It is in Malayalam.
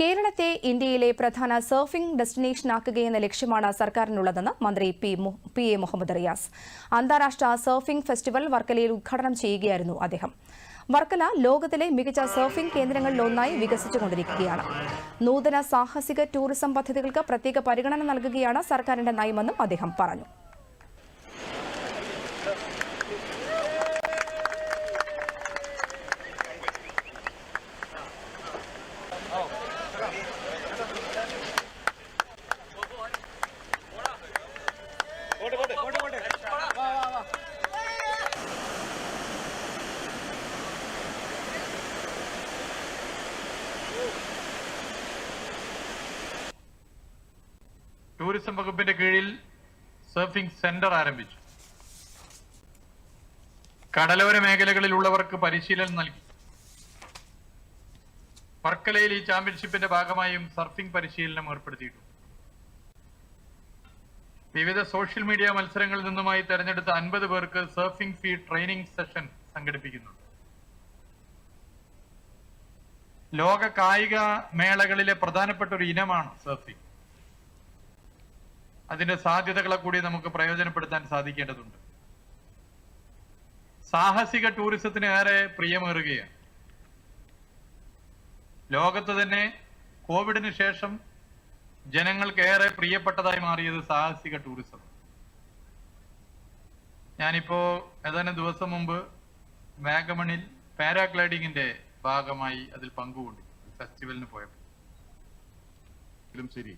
കേരളത്തെ ഇന്ത്യയിലെ പ്രധാന സർഫിംഗ് ഡെസ്റ്റിനേഷനാക്കുകയെന്ന ലക്ഷ്യമാണ് സർക്കാരിനുള്ളതെന്ന് മന്ത്രി പി എ മുഹമ്മദ് റിയാസ്. അന്താരാഷ്ട്ര സർഫിംഗ് ഫെസ്റ്റിവൽ വർക്കലയിൽ ഉദ്ഘാടനം ചെയ്യുകയായിരുന്നു അദ്ദേഹം. വർക്കല ലോകത്തിലെ മികച്ച സർഫിംഗ് കേന്ദ്രങ്ങളിലൊന്നായി വികസിച്ചുകൊണ്ടിരിക്കുകയാണ്. നൂതന സാഹസിക ടൂറിസം പദ്ധതികൾക്ക് പ്രത്യേക പരിഗണന നൽകുകയാണ് സർക്കാരിന്റെ നയമെന്നും അദ്ദേഹം പറഞ്ഞു. ടൂറിസം വകുപ്പിന്റെ കീഴിൽ സർഫിംഗ് സെന്റർ ആരംഭിച്ചു. കടലോര മേഖലകളിലുള്ളവർക്ക് പരിശീലനം നൽകി. വർക്കലയിൽ ഈ ചാമ്പ്യൻഷിപ്പിന്റെ ഭാഗമായും സർഫിംഗ് പരിശീലനം ഏർപ്പെടുത്തിയിട്ടുണ്ട്. വിവിധ സോഷ്യൽ മീഡിയ മത്സരങ്ങളിൽ നിന്നുമായി തെരഞ്ഞെടുത്ത 50 പേർക്ക് സർഫിംഗ് ഫീ ട്രെയിനിങ് സെഷൻ സംഘടിപ്പിക്കുന്നുണ്ട്. ലോക കായിക മേളകളിലെ പ്രധാനപ്പെട്ട ഒരു ഇനമാണ് സർഫിംഗ്. അതിന്റെ സാധ്യതകളെ കൂടി നമുക്ക് പ്രയോജനപ്പെടുത്താൻ സാധിക്കേണ്ടതുണ്ട്. സാഹസിക ടൂറിസത്തിന് ഏറെ പ്രിയമേറുകയാണ്. ലോകത്ത് തന്നെ കോവിഡിന് ശേഷം ജനങ്ങൾക്ക് ഏറെ പ്രിയപ്പെട്ടതായി മാറിയത് സാഹസിക ടൂറിസം. ഞാനിപ്പോ ഏതാനും ദിവസം മുമ്പ് വാഗമണിൽ പാരാഗ്ലൈഡിങ്ങിന്റെ ഭാഗമായി അതിൽ പങ്കുകൊണ്ടു. ഫെസ്റ്റിവലിന് പോയപ്പോൾ ശരി